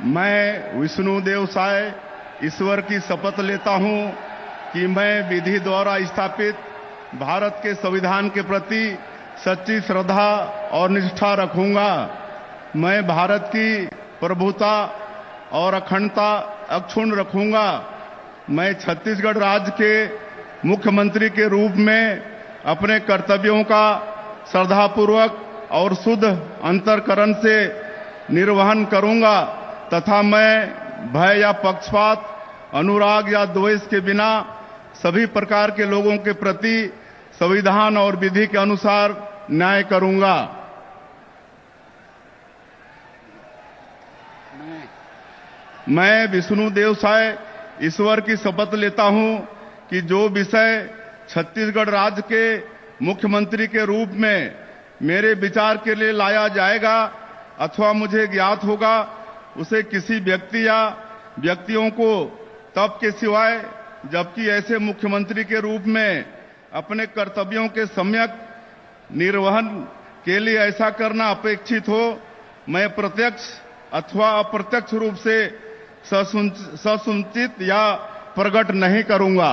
मैं विष्णुदेव साय ईश्वर की शपथ लेता हूं कि मैं विधि द्वारा स्थापित भारत के संविधान के प्रति सच्ची श्रद्धा और निष्ठा रखूंगा। मैं भारत की प्रभुता और अखंडता अक्षुण्ण रखूंगा। मैं छत्तीसगढ़ राज्य के मुख्यमंत्री के रूप में अपने कर्तव्यों का श्रद्धापूर्वक और शुद्ध अंतःकरण से निर्वहन करूंगा तथा मैं भय या पक्षपात, अनुराग या द्वेष के बिना सभी प्रकार के लोगों के प्रति संविधान और विधि के अनुसार न्याय करूंगा। मैं विष्णुदेव साय ईश्वर की शपथ लेता हूं कि जो विषय छत्तीसगढ़ राज्य के मुख्यमंत्री के रूप में मेरे विचार के लिए लाया जाएगा अथवा मुझे ज्ञात होगा, उसे किसी व्यक्ति या व्यक्तियों को तब के सिवाय जबकि ऐसे मुख्यमंत्री के रूप में अपने कर्तव्यों के सम्यक निर्वहन के लिए ऐसा करना अपेक्षित हो, मैं प्रत्यक्ष अथवा अप्रत्यक्ष रूप से ससुनिश्चित या प्रकट नहीं करूंगा।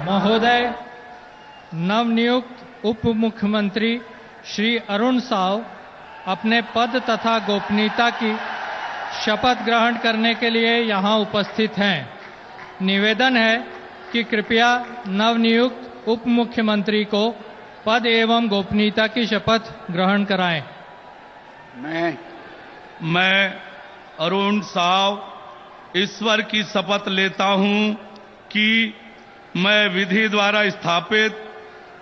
महोदय, नवनियुक्त उप मुख्यमंत्री श्री अरुण साव अपने पद तथा गोपनीयता की शपथ ग्रहण करने के लिए यहाँ उपस्थित हैं। निवेदन है कि कृपया नवनियुक्त उप मुख्यमंत्री को पद एवं गोपनीयता की शपथ ग्रहण कराएं। मैं अरुण साव ईश्वर की शपथ लेता हूं कि मैं विधि द्वारा स्थापित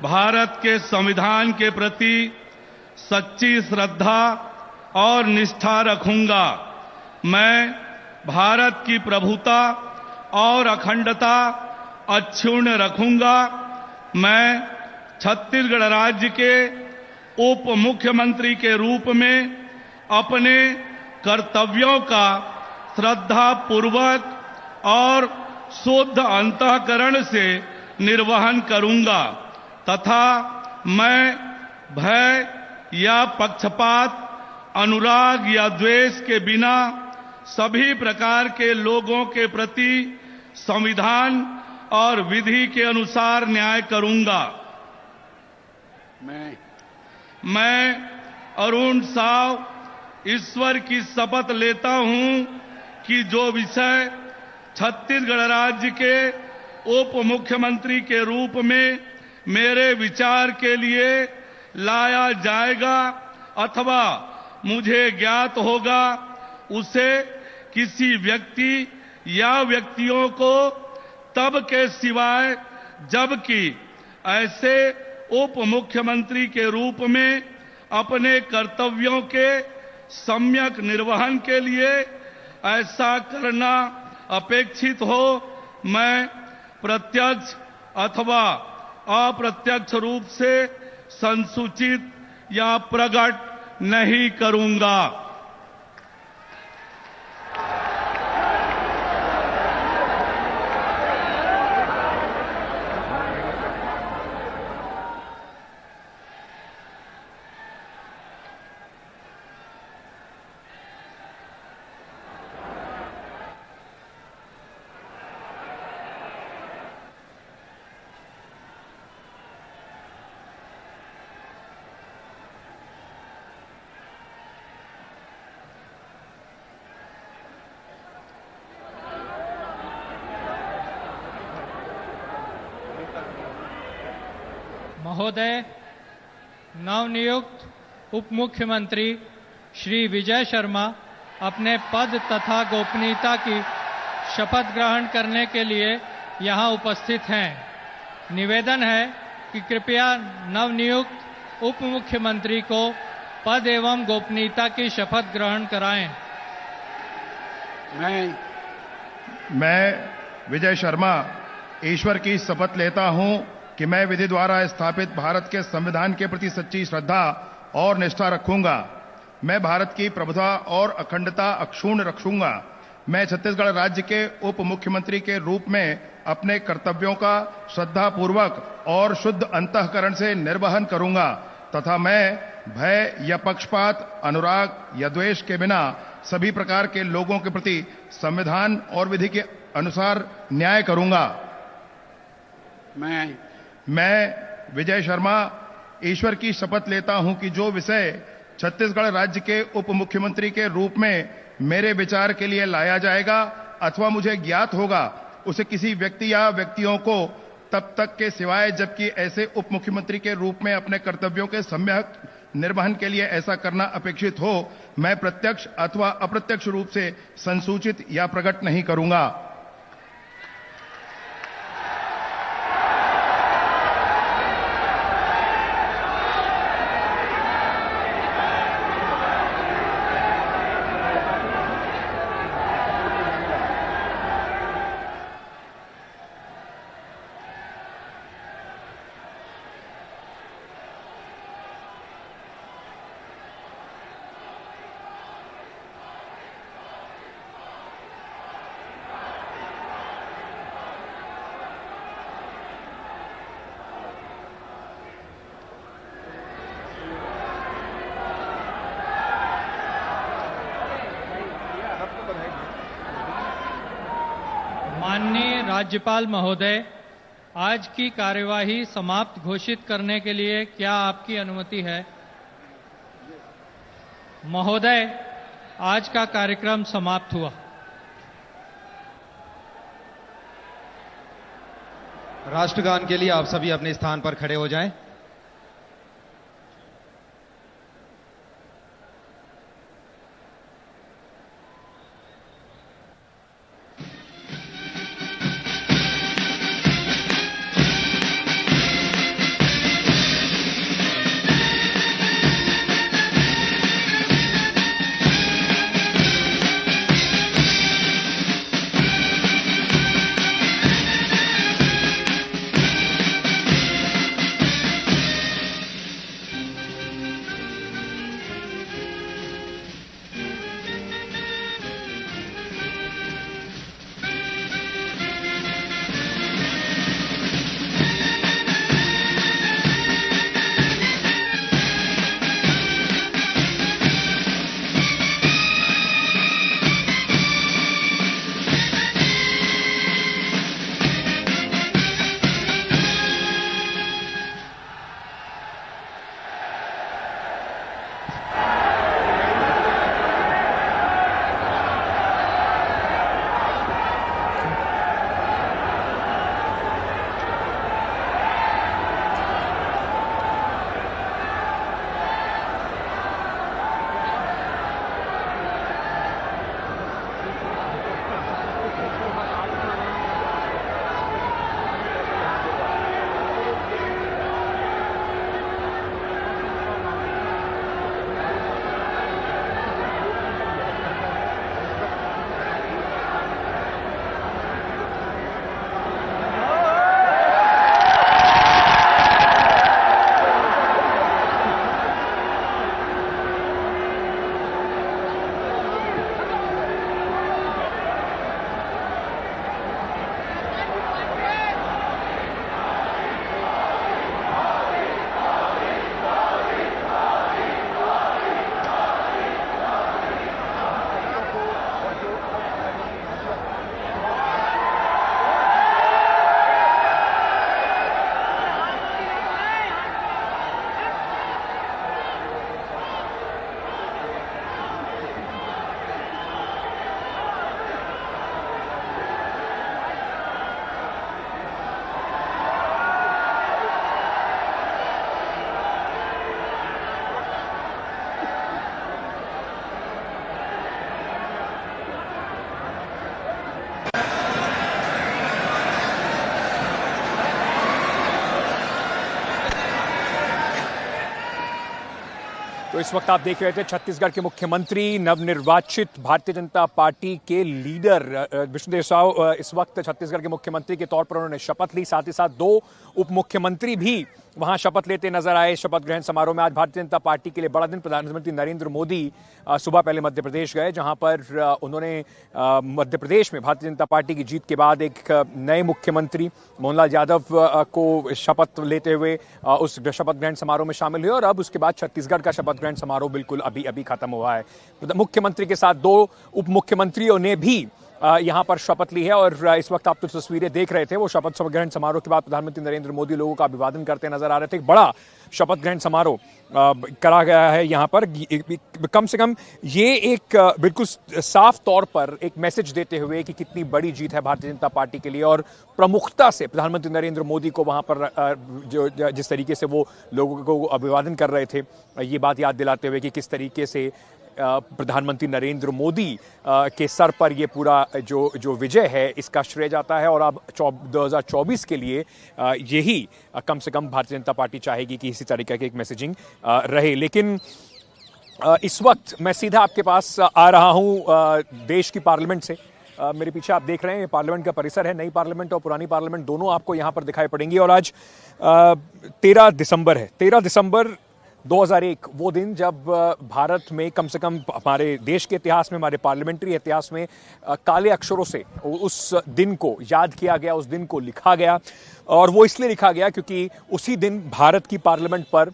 भारत के संविधान के प्रति सच्ची श्रद्धा और निष्ठा रखूंगा। मैं भारत की प्रभुता और अखंडता अक्षुण्ण रखूंगा। मैं छत्तीसगढ़ राज्य के उप मुख्यमंत्री के रूप में अपने कर्तव्यों का श्रद्धा पूर्वक और शुद्ध अंतःकरण से निर्वहन करूंगा तथा मैं भय या पक्षपात, अनुराग या द्वेष के बिना सभी प्रकार के लोगों के प्रति संविधान और विधि के अनुसार न्याय करूंगा। मैं अरुण साव ईश्वर की शपथ लेता हूं कि जो विषय छत्तीसगढ़ राज्य के उप मुख्यमंत्री के रूप में मेरे विचार के लिए लाया जाएगा अथवा मुझे ज्ञात होगा, उसे किसी व्यक्ति या व्यक्तियों को तब के सिवाय जबकि ऐसे उप मुख्यमंत्री के रूप में अपने कर्तव्यों के सम्यक निर्वहन के लिए ऐसा करना अपेक्षित हो, मैं प्रत्यक्ष अथवा अप्रत्यक्ष रूप से संसूचित या प्रकट नहीं करूंगा। महोदय, नवनियुक्त उप मुख्यमंत्री श्री विजय शर्मा अपने पद तथा गोपनीयता की शपथ ग्रहण करने के लिए यहां उपस्थित हैं। निवेदन है कि कृपया नवनियुक्त उप मुख्यमंत्री को पद एवं गोपनीयता की शपथ ग्रहण कराएं। मैं विजय शर्मा ईश्वर की शपथ लेता हूं कि मैं विधि द्वारा स्थापित भारत के संविधान के प्रति सच्ची श्रद्धा और निष्ठा रखूंगा। मैं भारत की प्रभुता और अखंडता अक्षुण्ण रखूंगा। मैं छत्तीसगढ़ राज्य के उप मुख्यमंत्री के रूप में अपने कर्तव्यों का श्रद्धापूर्वक और शुद्ध अंतःकरण से निर्वहन करूंगा तथा मैं भय या पक्षपात, अनुराग या द्वेष के बिना सभी प्रकार के लोगों के प्रति संविधान और विधि के अनुसार न्याय करूंगा। मैं विजय शर्मा ईश्वर की शपथ लेता हूं कि जो विषय छत्तीसगढ़ राज्य के उप मुख्यमंत्री के रूप में मेरे विचार के लिए लाया जाएगा अथवा मुझे ज्ञात होगा, उसे किसी व्यक्ति या व्यक्तियों को तब तक के सिवाय जबकि ऐसे उप मुख्यमंत्री के रूप में अपने कर्तव्यों के सम्यक निर्वहन के लिए ऐसा करना अपेक्षित हो, मैं प्रत्यक्ष अथवा अप्रत्यक्ष रूप से संसूचित या प्रकट नहीं करूंगा। माननीय राज्यपाल महोदय, आज की कार्यवाही समाप्त घोषित करने के लिए क्या आपकी अनुमति है? महोदय, आज का कार्यक्रम समाप्त हुआ। राष्ट्रगान के लिए आप सभी अपने स्थान पर खड़े हो जाएं। तो इस वक्त आप देख रहे थे छत्तीसगढ़ के मुख्यमंत्री नवनिर्वाचित भारतीय जनता पार्टी के लीडर विष्णुदेव साय इस वक्त छत्तीसगढ़ के मुख्यमंत्री के तौर पर उन्होंने शपथ ली। साथ ही साथ दो उप मुख्यमंत्री भी वहां शपथ लेते नजर आए। शपथ ग्रहण समारोह में आज भारतीय जनता पार्टी के लिए बड़ा दिन। प्रधानमंत्री नरेंद्र मोदी सुबह पहले मध्य प्रदेश गए, जहां पर उन्होंने मध्य प्रदेश में भारतीय जनता पार्टी की जीत के बाद एक नए मुख्यमंत्री मोहनलाल यादव को शपथ लेते हुए उस शपथ ग्रहण समारोह में शामिल हुए। और अब उसके बाद छत्तीसगढ़ का शपथ ग्रहण समारोह बिल्कुल अभी खत्म हुआ है। मुख्यमंत्री के साथ दो उप मुख्यमंत्रियों ने भी यहां पर शपथ ली है। और इस वक्त आप तो तस्वीरें देख रहे थे, वो शपथ ग्रहण समारोह के बाद प्रधानमंत्री नरेंद्र मोदी लोगों का अभिवादन करते नजर आ रहे थे। एक बड़ा शपथ ग्रहण समारोह करा गया है यहां पर। कम से कम ये एक बिल्कुल साफ तौर पर एक मैसेज देते हुए कि कितनी बड़ी जीत है भारतीय जनता पार्टी के लिए। और प्रमुखता से प्रधानमंत्री नरेंद्र मोदी को वहां पर जो जिस तरीके से वो लोगों को अभिवादन कर रहे थे, ये बात याद दिलाते हुए कि किस तरीके से प्रधानमंत्री नरेंद्र मोदी के सर पर ये पूरा जो विजय है इसका श्रेय जाता है। और अब 2024 के लिए यही कम से कम भारतीय जनता पार्टी चाहेगी कि इसी तरीके की एक मैसेजिंग रहे। लेकिन इस वक्त मैं सीधा आपके पास आ रहा हूं देश की पार्लियामेंट से। मेरे पीछे आप देख रहे हैं ये पार्लियामेंट का परिसर है। नई पार्लियामेंट और पुरानी पार्लियामेंट दोनों आपको यहां पर दिखाई पड़ेंगी। और आज 13 दिसंबर है। 13 दिसंबर 2001 वो दिन जब भारत में कम से कम हमारे देश के इतिहास में, हमारे पार्लियामेंट्री इतिहास में काले अक्षरों से उस दिन को याद किया गया, उस दिन को लिखा गया। और वो इसलिए लिखा गया क्योंकि उसी दिन भारत की पार्लियामेंट पर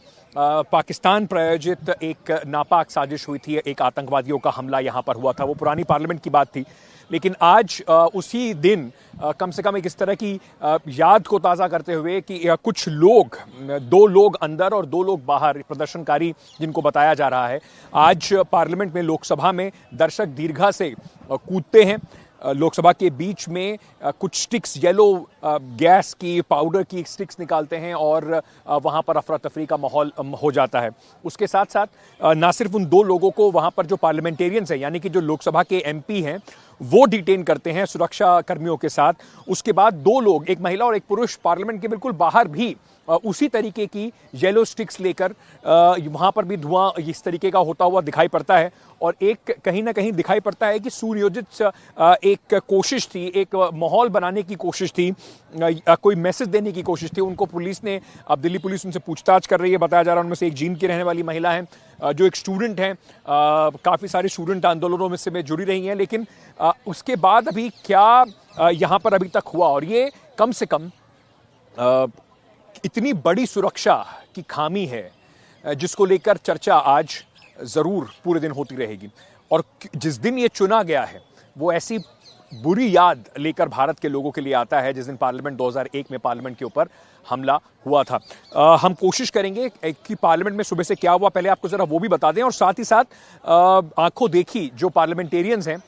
पाकिस्तान प्रायोजित एक नापाक साजिश हुई थी। एक आतंकवादियों का हमला यहाँ पर हुआ था। वो पुरानी पार्लियामेंट की बात थी। लेकिन आज उसी दिन कम से कम एक इस तरह की याद को ताज़ा करते हुए कि कुछ लोग, 2 लोग अंदर और 2 लोग बाहर, प्रदर्शनकारी जिनको बताया जा रहा है, आज पार्लियामेंट में लोकसभा में दर्शक दीर्घा से कूदते हैं। लोकसभा के बीच में कुछ स्टिक्स, येलो गैस की, पाउडर की स्टिक्स निकालते हैं और वहां पर अफरा तफरी का माहौल हो जाता है। उसके साथ साथ ना सिर्फ उन 2 लोगों को वहां पर जो पार्लियामेंटेरियंस हैं, यानी कि जो लोकसभा के एमपी हैं, वो डिटेन करते हैं सुरक्षा कर्मियों के साथ। उसके बाद 2 लोग, एक महिला और एक पुरुष, पार्लियामेंट के बिल्कुल बाहर भी उसी तरीके की येलो स्टिक्स लेकर वहां पर भी धुआं इस तरीके का होता हुआ दिखाई पड़ता है। और एक कहीं ना कहीं दिखाई पड़ता है कि सुनियोजित एक कोशिश थी, एक माहौल बनाने की कोशिश थी, कोई मैसेज देने की कोशिश थी। उनको पुलिस ने, अब दिल्ली पुलिस उनसे पूछताछ कर रही है। बताया जा रहा है उनमें से एक जींद की रहने वाली महिला है, जो एक स्टूडेंट हैं। काफ़ी सारे स्टूडेंट आंदोलनों में से जुड़ी रही हैं। लेकिन उसके बाद अभी क्या यहाँ पर अभी तक हुआ, और ये कम से कम इतनी बड़ी सुरक्षा की खामी है जिसको लेकर चर्चा आज जरूर पूरे दिन होती रहेगी। और जिस दिन ये चुना गया है वो ऐसी बुरी याद लेकर भारत के लोगों के लिए आता है जिस दिन पार्लियामेंट 2001 में पार्लियामेंट के ऊपर हमला हुआ था। हम कोशिश करेंगे कि पार्लियामेंट में सुबह से क्या हुआ, पहले आपको जरा वो भी बता दें। और साथ ही साथ आंखों देखी जो पार्लियामेंटेरियंस हैं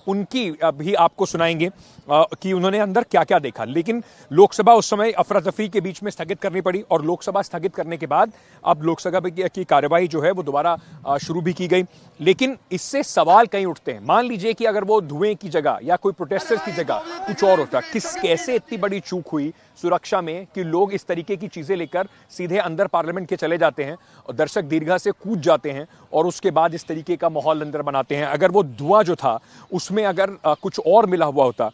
उनकी भी आपको सुनाएंगे कि उन्होंने अंदर क्या क्या देखा। लेकिन लोकसभा उस समय अफरा तफरी के बीच में स्थगित करनी पड़ी, और लोकसभा स्थगित करने के बाद अब लोकसभा की कार्यवाही जो है वो दोबारा शुरू भी की गई। लेकिन इससे सवाल कहीं उठते हैं। मान लीजिए कि अगर वो धुएं की जगह या कोई प्रोटेस्टर्स की जगह कुछ और होता, कैसे इतनी बड़ी चूक हुई सुरक्षा में कि लोग इस तरीके की चीजें लेकर सीधे अंदर पार्लियामेंट के चले जाते हैं और दर्शक दीर्घा से कूद जाते हैं और उसके बाद इस तरीके का माहौल अंदर बनाते हैं। अगर वो धुआं जो था उसमें अगर कुछ और मिला हुआ होता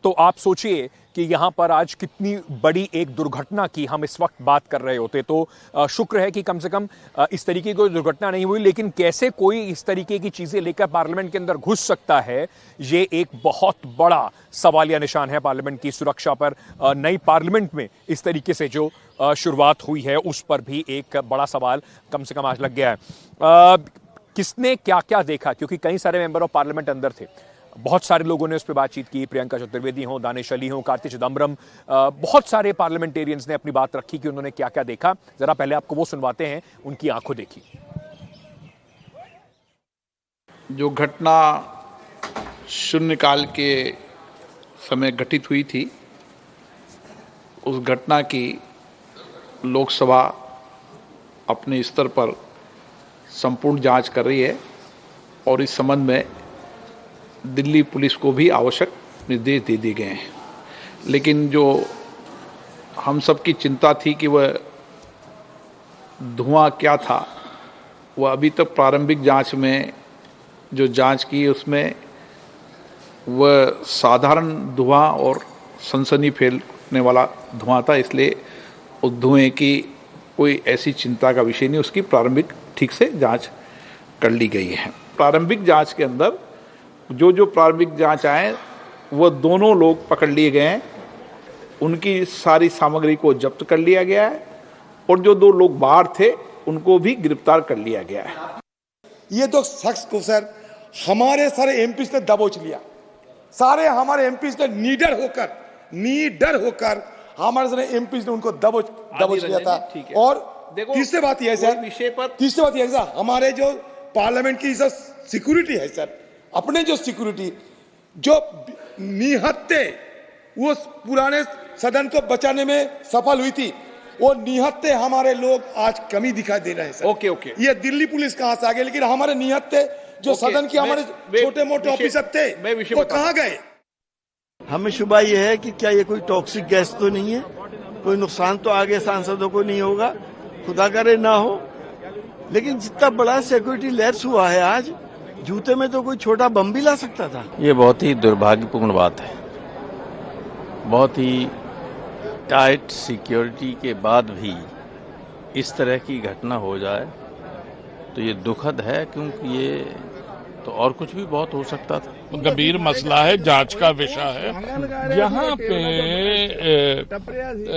तो आप सोचिए कि यहाँ पर आज कितनी बड़ी एक दुर्घटना की हम इस वक्त बात कर रहे होते। तो शुक्र है कि कम से कम इस तरीके की दुर्घटना नहीं हुई। लेकिन कैसे कोई इस तरीके की चीजें लेकर पार्लियामेंट के अंदर घुस सकता है, ये एक बहुत बड़ा सवालिया निशान है पार्लियामेंट की सुरक्षा पर। नई पार्लियामेंट में इस तरीके से जो शुरुआत हुई है उस पर भी एक बड़ा सवाल कम से कम आज लग गया है। किसने क्या क्या देखा, क्योंकि कई सारे मेंबर ऑफ पार्लियामेंट अंदर थे, बहुत सारे लोगों ने उस पर बातचीत की। प्रियंका चतुर्वेदी हो, दानिश अली हो, कार्ति चिदम्बरम, बहुत सारे पार्लियामेंटेरियंस ने अपनी बात रखी कि उन्होंने क्या क्या देखा। जरा पहले आपको वो सुनवाते हैं, उनकी आंखों देखी। जो घटना शून्यकाल के समय घटित हुई थी, उस घटना की लोकसभा अपने स्तर पर संपूर्ण जांच कर रही है और इस संबंध में दिल्ली पुलिस को भी आवश्यक निर्देश दे दिए गए हैं। लेकिन जो हम सब की चिंता थी कि वह धुआं क्या था, वह अभी तक प्रारंभिक जांच में जो जांच की उसमें वह साधारण धुआं और सनसनी फैलने वाला धुआं था, इसलिए उस धुएं की कोई ऐसी चिंता का विषय नहीं, उसकी प्रारंभिक ठीक से जांच कर ली गई है। प्रारंभिक जांच के अंदर जो प्रारंभिक जांच आए वह दोनों लोग पकड़ लिए गए हैं, उनकी सारी सामग्री को जब्त कर लिया गया है और जो 2 लोग बाहर थे उनको भी गिरफ्तार कर लिया गया है। ये 2 शख्स को सर हमारे सारे एमपीज ने दबोच लिया, सारे हमारे एमपीज ने नीडर होकर हमारे सारे एमपीज ने उनको दबोच लिया था। और तीसरी बात यह है सर, तीसरी बात यह है सर, हमारे जो पार्लियामेंट की सर सिक्योरिटी है सर, अपने जो सिक्योरिटी जो निहत्ते वो पुराने सदन को बचाने में सफल हुई थी, वो निहत्ते हमारे लोग आज कमी दिखाई दे रहे हैं सर। ओके। ये दिल्ली पुलिस कहां से आ गए, लेकिन हमारे निहत्ते जो सदन के हमारे छोटे मोटे ऑफिसर थे वो कहां गए? हमें शुबा ये है कि क्या ये कोई टॉक्सिक गैस तो नहीं है, कोई नुकसान तो आगे सांसदों को नहीं होगा, खुदा करे ना हो। लेकिन जितना बड़ा सिक्योरिटी लैप्स हुआ है आज, जूते में तो कोई छोटा बम भी ला सकता था। ये बहुत ही दुर्भाग्यपूर्ण बात है। बहुत ही टाइट सिक्योरिटी के बाद भी इस तरह की घटना हो जाए तो ये दुखद है, क्योंकि ये तो और कुछ भी बहुत हो सकता था। गंभीर मसला है, जांच का विषय है। यहाँ पे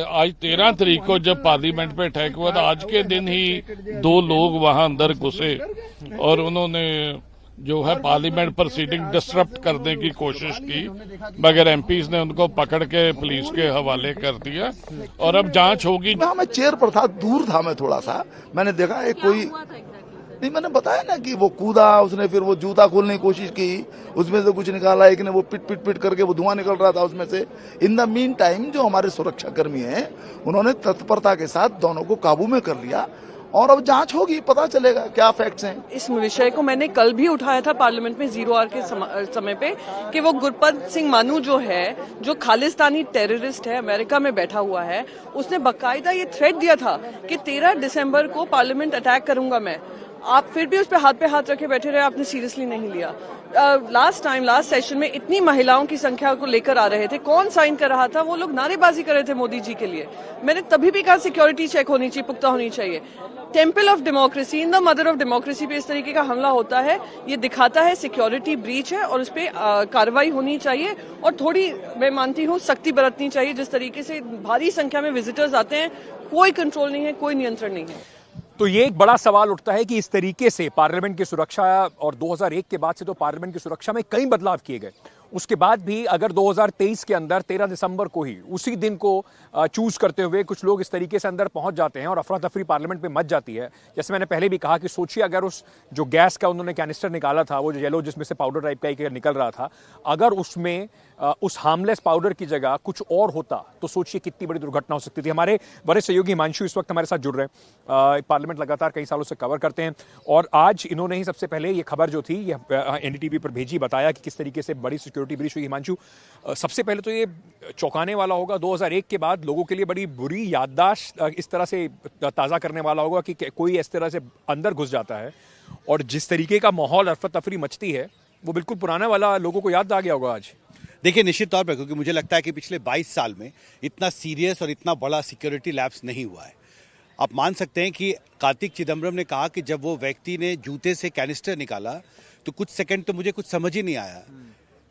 आज 13 तारीख को जब पार्लियामेंट पे अटैक हुआ था, आज के दिन ही 2 लोग वहां अंदर घुसे और उन्होंने जो है पार्लियामेंट प्रोसीडिंग डिस्टर्ब करने की कोशिश की, मगर एमपीज ने उनको पकड़ के पुलिस के हवाले कर दिया और अब जांच होगी। मैं चेयर पर था, दूर था मैं थोड़ा सा, मैंने देखा एक कोई नहीं, मैंने बताया ना कि वो कूदा, उसने फिर वो जूता खोलने की कोशिश की, उसमें से कुछ निकाला, एक ने वो पिट करके वो धुआं निकल रहा था उसमें से। इन द मीन टाइम जो हमारे सुरक्षा कर्मी हैं उन्होंने तत्परता के साथ दोनों को काबू में कर लिया और अब जांच होगी, पता चलेगा क्या फैक्ट्स हैं। इस विषय को मैंने कल भी उठाया था पार्लियामेंट में 0 आवर के समय पे कि वो गुरपत सिंह मानू जो है, जो खालिस्तानी टेररिस्ट है, अमेरिका में बैठा हुआ है, उसने बाकायदा ये थ्रेट दिया था कि 13 दिसंबर को पार्लियामेंट अटैक करूंगा मैं। आप फिर भी उस पर हाथ रखे बैठे रहे, आपने सीरियसली नहीं लिया। लास्ट सेशन में इतनी महिलाओं की संख्या को लेकर आ रहे थे, कौन साइन कर रहा था? वो लोग नारेबाजी कर रहे थे मोदी जी के लिए। मैंने तभी भी कहा सिक्योरिटी चेक होनी चाहिए, पुख्ता होनी चाहिए। Temple of democracy, in the mother of democracy पे इस तरीके का हमला होता है, ये दिखाता है सिक्योरिटी ब्रीच है और उस पर कार्रवाई होनी चाहिए और थोड़ी, मैं मानती हूँ, सख्ती बरतनी चाहिए। जिस तरीके से भारी संख्या में विजिटर्स आते हैं, कोई कंट्रोल नहीं है, कोई नियंत्रण नहीं है। तो ये एक बड़ा सवाल उठता है कि इस तरीके से पार्लियामेंट की सुरक्षा, और 2001 के बाद से तो पार्लियामेंट की सुरक्षा में कई बदलाव किए गए, उसके बाद भी अगर 2023 के अंदर 13 दिसंबर को ही उसी दिन को चूज करते हुए कुछ लोग इस तरीके से अंदर पहुंच जाते हैं और अफरा तफरी पार्लियामेंट में मच जाती है। जैसे मैंने पहले भी कहा कि सोचिए अगर उस जो गैस का उन्होंने कैनिस्टर निकाला था, वो जो येलो जिसमें से पाउडर टाइप का एक निकल रहा था, अगर उसमें उस हार्मलेस पाउडर की जगह कुछ और होता तो सोचिए कितनी बड़ी दुर्घटना हो सकती थी। हमारे वरिष्ठ सहयोगी हिमांशु इस वक्त हमारे साथ जुड़ रहे हैं, पार्लियामेंट लगातार कई सालों से कवर करते हैं और आज इन्होंने ही सबसे पहले ये खबर जो थी ये एनडीटीवी पर भेजी, बताया कि किस तरीके से बड़ी सिक्योरिटी ब्रीच हुई। हिमांशु, सबसे पहले तो ये चौंकाने वाला होगा, 2001 के बाद लोगों के लिए बड़ी बुरी याददाश्त इस तरह से ताज़ा करने वाला होगा कि कोई इस तरह से अंदर घुस जाता है और जिस तरीके का माहौल अफरा तफरी मचती है वो बिल्कुल पुराना वाला लोगों को याद आ गया होगा आज। देखिए, निश्चित तौर पर, क्योंकि मुझे लगता है कि पिछले 22 साल में इतना सीरियस और इतना बड़ा सिक्योरिटी लैप्स नहीं हुआ है। आप मान सकते हैं कि कार्तिक चिदम्बरम ने कहा कि जब वो व्यक्ति ने जूते से कैनिस्टर निकाला तो कुछ सेकंड तो मुझे कुछ समझ ही नहीं आया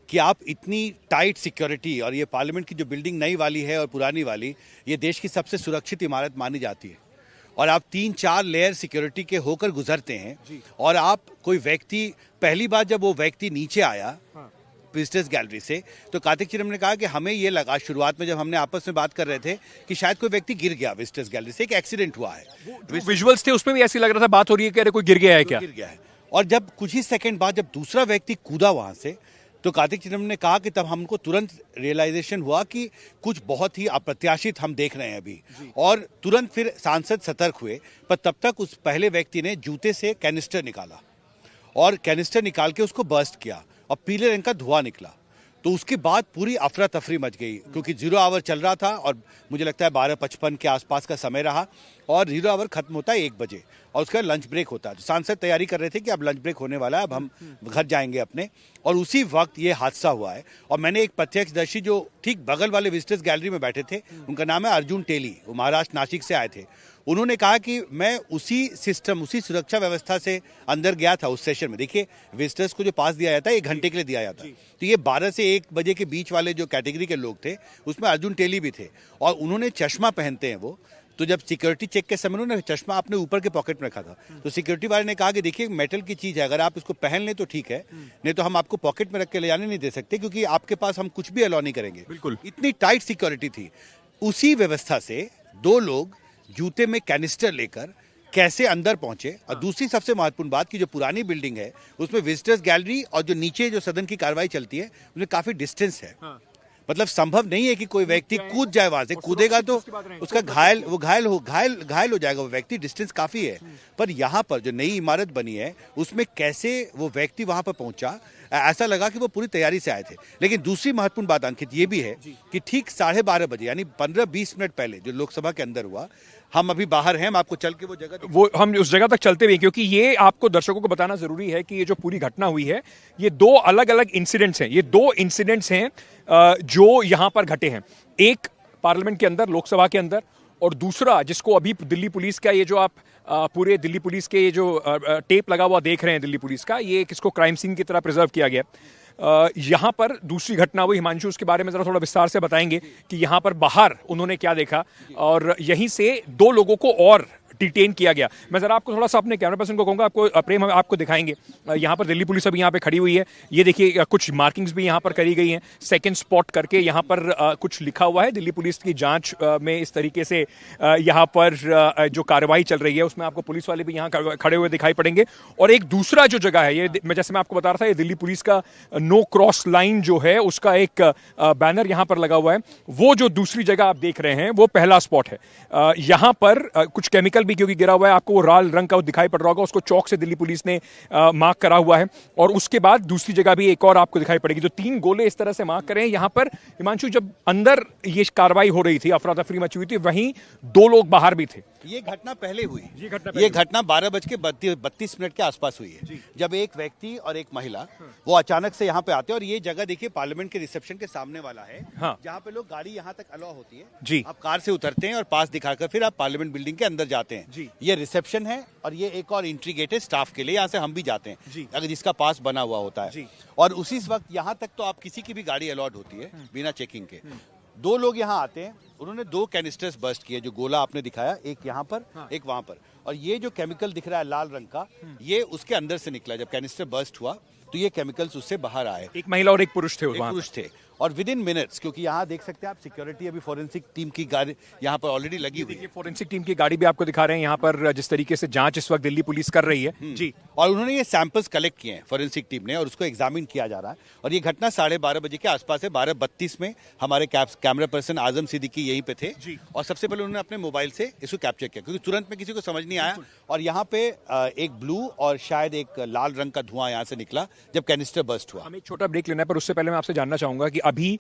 कि आप इतनी टाइट सिक्योरिटी, और ये पार्लियामेंट की जो बिल्डिंग नई वाली है और पुरानी वाली, ये देश की सबसे सुरक्षित इमारत मानी जाती है, और आप 3-4 लेयर सिक्योरिटी के होकर गुजरते हैं और आप कोई व्यक्ति, पहली बार जब वो व्यक्ति नीचे आया विजिटर्स गैलरी से, तो कार्तिक चिदम्बरम ने कहा कि हमें ये लगा शुरुआत में जब हमने आपस में बात कर रहे थे कि शायद कोई व्यक्ति गिर गया विजिटर्स गैलरी से, एक एक्सीडेंट हुआ है। विजुअल्स थे उसमें भी ऐसी लग रहा था, बात हो रही है कि अरे कोई गिर गया है क्या, गिर गया है। और जब कुछ ही सेकंड बाद जब दूसरा व्यक्ति कूदा वहां से, तो कार्तिक चिदम्बरम ने कहा कि तब हमको तुरंत रियलाइजेशन हुआ कि कुछ बहुत ही अप्रत्याशित हम देख रहे हैं अभी, और तुरंत फिर सांसद सतर्क हुए। पर तब तक उस पहले व्यक्ति ने जूते से कैनिस्टर निकाला और कैनिस्टर निकाल के उसको बर्स्ट किया और पीले रंग का धुआं निकला। तो उसके बाद पूरी अफरा तफरी मच गई, क्योंकि 0 आवर चल रहा था और मुझे लगता है 12:55 के आसपास का समय रहा और 0 आवर खत्म होता है 1 बजे, और उसका लंच ब्रेक होता है। तो सांसद तैयारी कर रहे थे कि अब लंच ब्रेक होने वाला है, अब हम घर जाएंगे अपने, और उसी वक्त ये हादसा हुआ है। और मैंने एक प्रत्यक्षदर्शी जो ठीक बगल वाले विजिटर्स गैलरी में बैठे थे, उनका नाम है अर्जुन टेली, वो महाराष्ट्र नासिक से आए थे। उन्होंने कहा कि मैं उसी सिस्टम, उसी सुरक्षा व्यवस्था से अंदर गया था उस सेशन में। देखिए, विजिटर्स को जो पास दिया जाता है 1 घंटे के लिए दिया जाता है, तो ये 12 से 1 बजे के बीच वाले जो कैटेगरी के लोग थे उसमें अर्जुन टेली भी थे, और उन्होंने चश्मा पहनते हैं वो। तो जब सिक्योरिटी चेक के समय उन्होंने चश्मा अपने ऊपर के पॉकेट में रखा था, तो सिक्योरिटी वाले ने कहा कि देखिए मेटल की चीज है, अगर आप इसको पहन लें तो ठीक है, नहीं तो हम आपको पॉकेट में रख के ले जाने नहीं दे सकते, क्योंकि आपके पास हम कुछ भी अलाउ नहीं करेंगे। बिल्कुल, इतनी टाइट सिक्योरिटी थी। उसी व्यवस्था से 2 लोग जूते में कैनिस्टर लेकर कैसे अंदर पहुंचे। और दूसरी सबसे महत्वपूर्ण बात कि जो पुरानी बिल्डिंग है उसमें विजिटर्स गैलरी और जो नीचे जो सदन की कार्रवाई चलती है उसमें काफी डिस्टेंस है। मतलब संभव नहीं है कि कोई व्यक्ति कूद जाए, वहां से कूदेगा तो उसका घायल हो जाएगा वो व्यक्ति। डिस्टेंस काफी है, पर यहाँ पर जो नई इमारत बनी है उसमें कैसे वो व्यक्ति वहां पर पहुंचा, ऐसा लगा कि वो पूरी तैयारी से आए थे। लेकिन दूसरी महत्वपूर्ण बात अंकित ये भी है कि ठीक 12:30 बजे यानी 15-20 मिनट पहले जो लोकसभा के अंदर हुआ, हम अभी बाहर हैं, हम आपको चल के वो जगह हम उस जगह तक चलते हुए, क्योंकि ये आपको दर्शकों को बताना जरूरी है कि ये जो पूरी घटना हुई है ये 2 अलग अलग इंसिडेंट्स हैं। ये 2 इंसिडेंट्स हैं जो यहां पर घटे हैं, एक पार्लियामेंट के अंदर, लोकसभा के अंदर, और दूसरा जिसको अभी दिल्ली पुलिस का ये जो आप पूरे दिल्ली पुलिस के ये जो टेप लगा हुआ देख रहे हैं दिल्ली पुलिस का, ये किसको क्राइम सीन की तरह प्रिजर्व किया गया। यहाँ पर दूसरी घटना हुई, हिमांशु उसके बारे में जरा थोड़ा विस्तार से बताएंगे कि यहाँ पर बाहर उन्होंने क्या देखा, और यहीं से 2 लोगों को और डिटेन किया गया। मैं जरा आपको थोड़ा सा अपने कैमरा पर्सन को कहूंगा, आपको प्रेम आपको दिखाएंगे। यहाँ पर दिल्ली पुलिस अभी यहाँ पे खड़ी हुई है, ये देखिए कुछ मार्किंग्स भी यहाँ पर करी गई हैं, सेकंड स्पॉट करके यहाँ पर कुछ लिखा हुआ है। दिल्ली पुलिस की जांच में इस तरीके से यहाँ पर जो कार्रवाई चल रही है उसमें आपको पुलिस वाले भी यहाँ खड़े हुए दिखाई पड़ेंगे। और एक दूसरा जो जगह है, ये जैसे मैं आपको बता रहा था, ये दिल्ली पुलिस का नो क्रॉस लाइन जो है उसका एक बैनर यहाँ पर लगा हुआ है। वो जो दूसरी जगह आप देख रहे हैं वो पहला स्पॉट है। यहाँ पर कुछ केमिकल भी क्योंकि गिरा हुआ है, आपको वो लाल रंग का दिखाई पड़ रहा होगा, उसको चौक से दिल्ली पुलिस ने मार्क करा हुआ है। और उसके बाद दूसरी जगह भी एक और आपको दिखाई पड़ेगी, जो 3 गोले इस तरह से मार्क करे हैं। यहाँ पर हिमांशु, जब अंदर ये कार्रवाई हो रही थी, अफरा तफरी मची हुई थी, वहीं 2 लोग बाहर भी थे। ये घटना पहले हुई, ये घटना 12:32 के आसपास हुई है, जब एक व्यक्ति और एक महिला वो अचानक से यहाँ पे आते हैं। और ये जगह देखिए पार्लियामेंट के रिसेप्शन के सामने वाला है, जहाँ पे लोग गाड़ी यहाँ तक अलाउ होती है जी। आप कार से उतरते हैं और पास दिखाकर फिर आप पार्लियामेंट बिल्डिंग के अंदर जाते हैं जी। ये रिसेप्शन है और ये एक और एंट्री गेट है स्टाफ के लिए, यहाँ से हम भी जाते हैं जी, अगर जिसका पास बना हुआ होता है जी। और उसी वक्त यहाँ तक तो आप किसी की भी गाड़ी अलॉट होती है बिना चेकिंग के। 2 लोग यहाँ आते हैं, उन्होंने 2 कैनिस्टर्स बर्स्ट किए, जो गोला आपने दिखाया, एक यहाँ पर एक वहां पर। और ये जो केमिकल दिख रहा है लाल रंग का, ये उसके अंदर से निकला। जब कैनिस्टर बर्स्ट हुआ तो ये केमिकल्स उससे बाहर आए। एक महिला और एक पुरुष थे, और विद इन मिनट्स, क्योंकि यहाँ देख सकते हैं आप सिक्योरिटी, अभी फोरेंसिक टीम की गाड़ी यहाँ पर ऑलरेडी लगी हुई है। फोरेंसिक टीम की गाड़ी भी आपको दिखा रहे हैं यहाँ पर, जिस तरीके से जांच इस वक्त दिल्ली पुलिस कर रही है जी। और उन्होंने ये सैंपल्स कलेक्ट किए हैं फोरेंसिक टीम ने, और उसको एग्जामिन किया जा रहा है। और ये घटना 12:30 बजे के आसपास है। 12:32 में हमारे कैमरा पर्सन आजम सिद्दीकी यहीं पे थे जी। और सबसे पहले उन्होंने अपने मोबाइल से इसको कैप्चर किया, क्योंकि तुरंत में किसी को समझ नहीं आया। और यहाँ पे एक ब्लू और शायद एक लाल रंग का धुआं यहाँ से निकला जब कैनिस्टर बर्स्ट हुआ। हमें एक छोटा ब्रेक लेना है, पर उससे पहले मैं आपसे जानना चाहूंगा कि अभी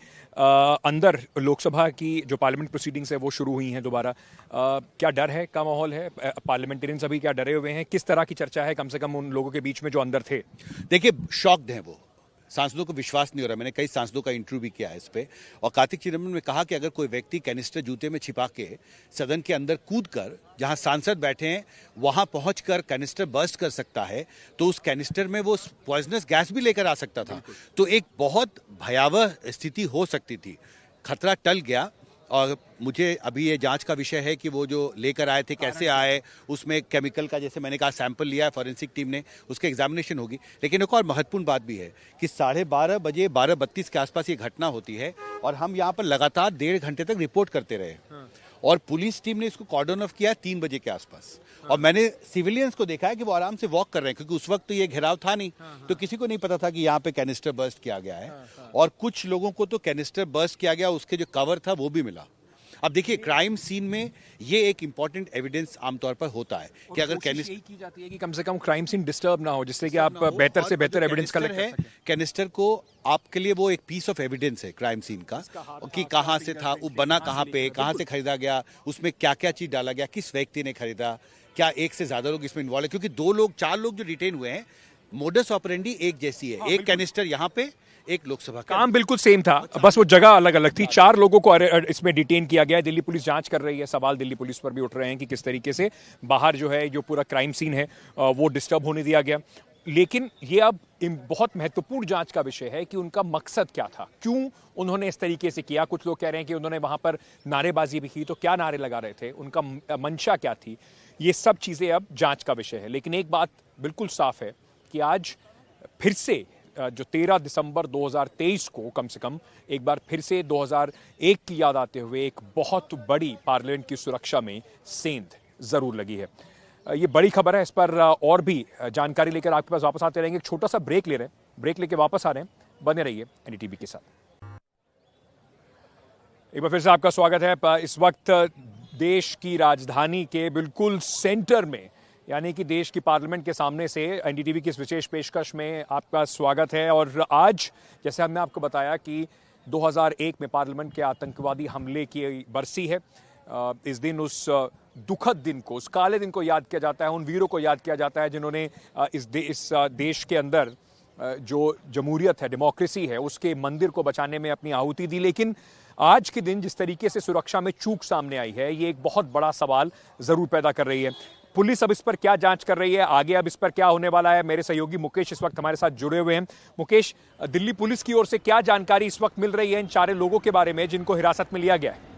अंदर लोकसभा की जो पार्लियामेंट प्रोसीडिंग्स है वो शुरू हुई हैं दोबारा, क्या डर है का माहौल है? पार्लियामेंटेरियंस अभी क्या डरे हुए हैं? किस तरह की चर्चा है कम से कम उन लोगों के बीच में जो अंदर थे? देखिए, शॉक्ड हैं वो, सांसदों को विश्वास नहीं हो रहा। मैंने कई सांसदों का इंटरव्यू भी किया है इस पे, और कार्तिक चिदंबरम ने कहा कि अगर कोई व्यक्ति कैनिस्टर जूते में छिपा के सदन के अंदर कूद कर, जहां सांसद बैठे हैं वहां पहुंचकर कैनिस्टर बर्स्ट कर सकता है, तो उस कैनिस्टर में वो पॉइजनस गैस भी लेकर आ सकता था। तो एक बहुत भयावह स्थिति हो सकती थी। खतरा टल गया, और मुझे अभी ये जांच का विषय है कि वो जो लेकर आए थे कैसे आए, उसमें केमिकल का, जैसे मैंने कहा, सैंपल लिया है फॉरेंसिक टीम ने, उसके एग्जामिनेशन होगी। लेकिन एक और महत्वपूर्ण बात भी है कि 12:30 बजे 12:32 के आसपास ये घटना होती है, और हम यहाँ पर लगातार 1.5 घंटे तक रिपोर्ट करते रहे। और पुलिस टीम ने इसको कॉर्डन ऑफ किया 3 बजे के आसपास। और मैंने सिविलियंस को देखा है कि वो आराम से वॉक कर रहे हैं, क्योंकि उस वक्त तो ये घेराव था नहीं, तो किसी को नहीं पता था कि यहाँ पे कैनिस्टर बर्स्ट किया गया है। और कुछ लोगों को तो कैनिस्टर बर्स्ट किया गया, उसके जो कवर था वो भी मिला। अब देखिए, क्राइम सीन में ये एक इंपॉर्टेंट एविडेंस आमतौर पर होता है कि अगर यही की जाती है कि कम से कम क्राइम सीन डिस्टर्ब ना हो, जिससे कि आप बेहतर से बेहतर एविडेंस कलेक्ट कर सकें। कैनिस्टर को आपके लिए वो एक पीस ऑफ एविडेंस है क्राइम सीन का, कि कहाँ से था, वो बना कहाँ पे, कहाँ से खरीदा गया, उसमें क्या क्या चीज डाला गया, किस व्यक्ति ने खरीदा, क्या एक से ज्यादा लोग इसमें इन्वॉल्व है, क्योंकि 2 लोग 4 लोग जो डिटेन हुए हैं, मोडस ऑपरेंडी एक जैसी है, एक कैनिस्टर यहाँ पे, एक लोकसभा का। काम बिल्कुल सेम था, बस वो जगह अलग अलग थी। 4 लोगों को इसमें डिटेन किया गया है। दिल्ली पुलिस जांच कर रही है। सवाल दिल्ली पुलिस पर भी उठ रहे हैं कि किस तरीके से बाहर जो है जो पूरा क्राइम सीन है वो डिस्टर्ब होने दिया गया। लेकिन ये अब बहुत महत्वपूर्ण जांच का विषय है कि उनका मकसद क्या था, क्यों उन्होंने इस तरीके से किया। कुछ लोग कह रहे हैं कि उन्होंने वहां पर नारेबाजी भी की, तो क्या नारे लगा रहे थे, उनका मंशा क्या थी, ये सब चीजें अब जांच का विषय है। लेकिन एक बात बिल्कुल साफ है कि आज फिर से जो 13 दिसंबर 2023 को कम से कम एक बार फिर से 2001 की याद आते हुए एक बहुत बड़ी पार्लियामेंट की सुरक्षा में सेंध जरूर लगी है। ये बड़ी खबर है, इस पर और भी जानकारी लेकर आपके पास वापस आते रहेंगे। एक छोटा सा ब्रेक ले रहे हैं, ब्रेक लेके वापस आ रहे हैं, बने रहिए एनडीटीवी के साथ। एक बार फिर से आपका स्वागत है। इस वक्त देश की राजधानी के बिल्कुल सेंटर में, यानी कि देश की पार्लियामेंट के सामने से एनडीटीवी की इस विशेष पेशकश में आपका स्वागत है। और आज जैसे हमने आपको बताया कि 2001 में पार्लियामेंट के आतंकवादी हमले की बरसी है। इस दिन उस दुखद दिन को, उस काले दिन को याद किया जाता है, उन वीरों को याद किया जाता है जिन्होंने इस देश के अंदर जो जमहूरियत है, डेमोक्रेसी है, उसके मंदिर को बचाने में अपनी आहुति दी। लेकिन आज के दिन जिस तरीके से सुरक्षा में चूक सामने आई है, ये एक बहुत बड़ा सवाल जरूर पैदा कर रही है। पुलिस अब इस पर क्या जांच कर रही है, आगे अब इस पर क्या होने वाला है। मेरे सहयोगी मुकेश इस वक्त हमारे साथ जुड़े हुए हैं। मुकेश, दिल्ली पुलिस की ओर से क्या जानकारी इस वक्त मिल रही है इन 4 लोगों के बारे में जिनको हिरासत में लिया गया है?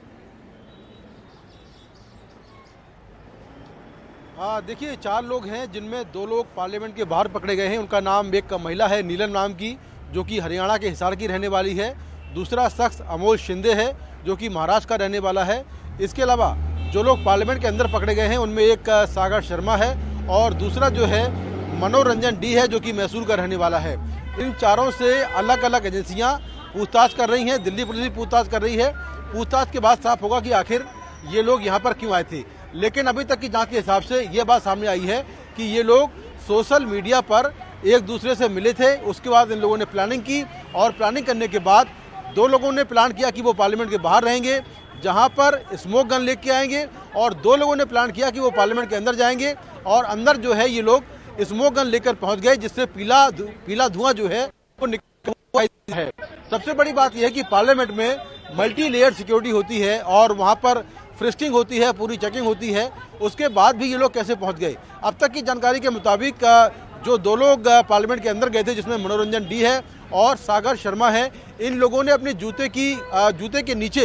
देखिए, 4 लोग हैं जिनमें 2 लोग पार्लियामेंट के बाहर पकड़े गए हैं। उनका नाम, एक महिला है नीलम नाम की, जो कि हरियाणा के हिसार की रहने वाली है। दूसरा शख्स अमोल शिंदे है, जो कि महाराष्ट्र का रहने वाला है। इसके अलावा जो लोग पार्लियामेंट के अंदर पकड़े गए हैं उनमें एक सागर शर्मा है और दूसरा जो है मनोरंजन डी है, जो कि मैसूर का रहने वाला है। इन 4 से अलग अलग एजेंसियां पूछताछ कर रही हैं। दिल्ली पुलिस भी पूछताछ कर रही है। पूछताछ के बाद साफ होगा कि आखिर ये लोग यहाँ पर क्यों आए थे। लेकिन अभी तक की जांच के हिसाब से ये बात सामने आई है कि ये लोग सोशल मीडिया पर एक दूसरे से मिले थे। उसके बाद इन लोगों ने प्लानिंग की और प्लानिंग करने के बाद 2 लोगों ने प्लान किया कि वो पार्लियामेंट के बाहर रहेंगे, जहां पर स्मोक गन लेके आएंगे, और 2 लोगों ने प्लान किया कि वो पार्लियामेंट के अंदर जाएंगे और अंदर जो है ये लोग स्मोक गन लेकर पहुंच गए, जिससे पीला धुआं जो है वो निकल है। सबसे बड़ी बात यह है कि पार्लियामेंट में मल्टी लेयर सिक्योरिटी होती है और वहां पर फ्रिस्किंग होती है, पूरी चेकिंग होती है। उसके बाद भी ये लोग कैसे पहुंच गए? अब तक की जानकारी के मुताबिक जो 2 लोग पार्लियामेंट के अंदर गए थे, जिसमें मनोरंजन डी है और सागर शर्मा है, इन लोगों ने अपने जूते के नीचे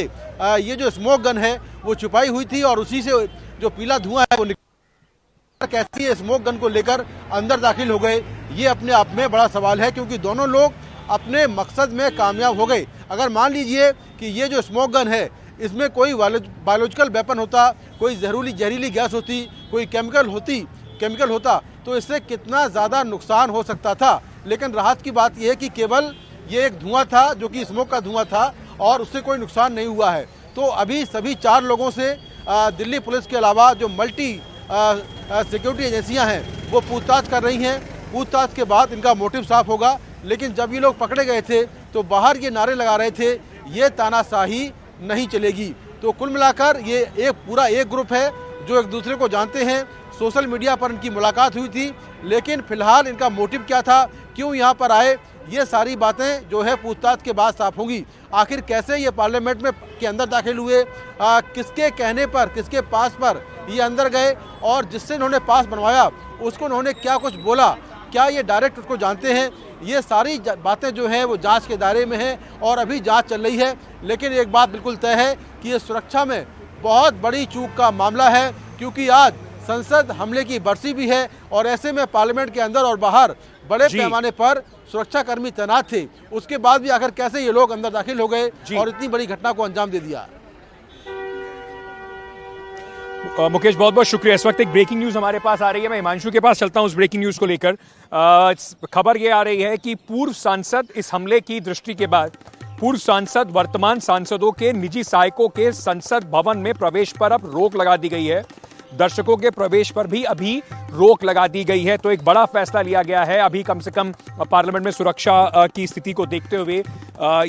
ये जो स्मोक गन है वो छुपाई हुई थी और उसी से जो पीला धुआं है वो निकल। कैसे स्मोक गन को लेकर अंदर दाखिल हो गए, ये अपने आप में बड़ा सवाल है, क्योंकि दोनों लोग अपने मकसद में कामयाब हो गए। अगर मान लीजिए कि ये जो स्मोक गन है इसमें कोई बायोलॉजिकल वेपन होता, कोई जहरीली गैस होती, कोई केमिकल होता, तो इससे कितना ज़्यादा नुकसान हो सकता था। लेकिन राहत की बात यह है कि केवल ये एक धुआं था, जो कि स्मोक का धुआं था, और उससे कोई नुकसान नहीं हुआ है। तो अभी सभी 4 लोगों से दिल्ली पुलिस के अलावा जो मल्टी सिक्योरिटी एजेंसियां हैं वो पूछताछ कर रही हैं। पूछताछ के बाद इनका मोटिव साफ होगा। लेकिन जब ये लोग पकड़े गए थे तो बाहर ये नारे लगा रहे थे, ये तानाशाही नहीं चलेगी। तो कुल मिलाकर ये एक ग्रुप है जो एक दूसरे को जानते हैं। सोशल मीडिया पर इनकी मुलाकात हुई थी, लेकिन फिलहाल इनका मोटिव क्या था, क्यों यहाँ पर आए, ये सारी बातें जो है पूछताछ के बाद साफ होंगी। आखिर कैसे ये पार्लियामेंट में के अंदर दाखिल हुए, किसके कहने पर, किसके पास पर ये अंदर गए, और जिससे इन्होंने पास बनवाया उसको उन्होंने क्या कुछ बोला, क्या ये डायरेक्ट उसको जानते हैं, ये सारी बातें जो हैं वो जांच के दायरे में हैं और अभी जांच चल रही है। लेकिन एक बात बिल्कुल तय है कि ये सुरक्षा में बहुत बड़ी चूक का मामला है, क्योंकि आज संसद हमले की बरसी भी है और ऐसे में पार्लियामेंट के अंदर और बाहर बड़े पैमाने पर सुरक्षाकर्मी तैनात थे। उसके बाद भी आखिर कैसे ये लोग अंदर दाखिल हो गए और इतनी बड़ी घटना को अंजाम दे दिया। मुकेश, बहुत बहुत शुक्रिया। इस वक्त एक ब्रेकिंग न्यूज हमारे पास आ रही है, मैं हिमांशु के पास चलता हूं उस ब्रेकिंग न्यूज को लेकर। खबर ये आ रही है कि पूर्व सांसद इस हमले की दृष्टि के बाद पूर्व सांसद वर्तमान सांसदों के निजी सहायकों के संसद भवन में प्रवेश पर अब रोक लगा दी गई है। दर्शकों के प्रवेश पर भी अभी रोक लगा दी गई है। तो एक बड़ा फैसला लिया गया है। अभी कम से कम पार्लियामेंट में सुरक्षा की स्थिति को देखते हुए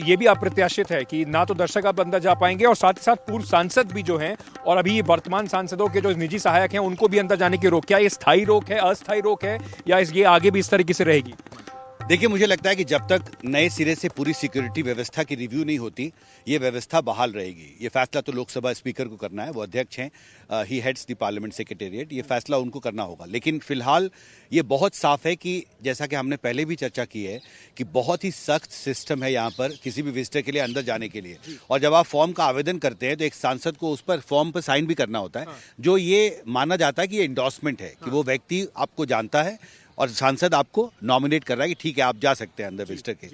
ये भी अप्रत्याशित है कि ना तो दर्शक अब अंदर जा पाएंगे और साथ ही साथ पूर्व सांसद भी जो हैं और अभी वर्तमान सांसदों के जो निजी सहायक हैं उनको भी अंदर जाने की रोक। क्या ये स्थायी रोक है, अस्थायी रोक है, या ये आगे भी इस तरीके से रहेगी? देखिए, मुझे लगता है कि जब तक नए सिरे से पूरी सिक्योरिटी व्यवस्था की रिव्यू नहीं होती, ये व्यवस्था बहाल रहेगी। ये फैसला तो लोकसभा स्पीकर को करना है, वो अध्यक्ष हैं, ही हेड्स द पार्लियामेंट सेक्रेटेरिएट, ये फैसला उनको करना होगा। लेकिन फिलहाल ये बहुत साफ है कि जैसा कि हमने पहले भी चर्चा की है कि बहुत ही सख्त सिस्टम है यहाँ पर किसी भी विजिटर के लिए अंदर जाने के लिए। और जब आप फॉर्म का आवेदन करते हैं तो एक सांसद को उस पर फॉर्म पर साइन भी करना होता है, जो ये माना जाता है कि ये इंडोर्समेंट है कि वो व्यक्ति आपको जानता है और सांसद आपको नॉमिनेट कर रहा है कि ठीक है आप जा सकते हैं अंदर विजिटर के।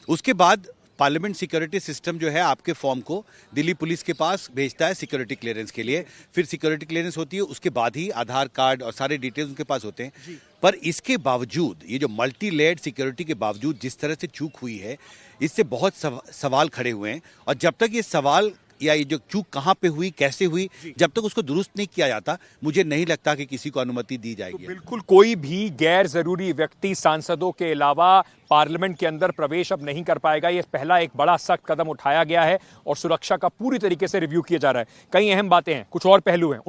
उसके बाद पार्लियामेंट सिक्योरिटी सिस्टम जो है आपके फॉर्म को दिल्ली पुलिस के पास भेजता है सिक्योरिटी क्लियरेंस के लिए। फिर सिक्योरिटी क्लियरेंस होती है, उसके बाद ही आधार कार्ड और सारे डिटेल्स उनके पास होते हैं। पर इसके बावजूद ये जो मल्टी लेयर्ड सिक्योरिटी के बावजूद जिस तरह से चूक हुई है, इससे बहुत सवाल खड़े हुए हैं। और जब तक ये सवाल या ये जो चूक कहां पे हुई, कैसे हुई, जब तक उसको दुरुस्त नहीं किया जाता, मुझे नहीं लगता कि किसी को अनुमति दी जाएगी। तो बिल्कुल कोई भी गैर जरूरी व्यक्ति सांसदों के अलावा पार्लियामेंट के अंदर प्रवेश अब नहीं कर पाएगा। ये पहला एक बड़ा सख्त कदम उठाया गया है और सुरक्षा का पूरी तरीके से रिव्यू किया जा रहा है। कई अहम बातें हैं, कुछ और पहलू हैं।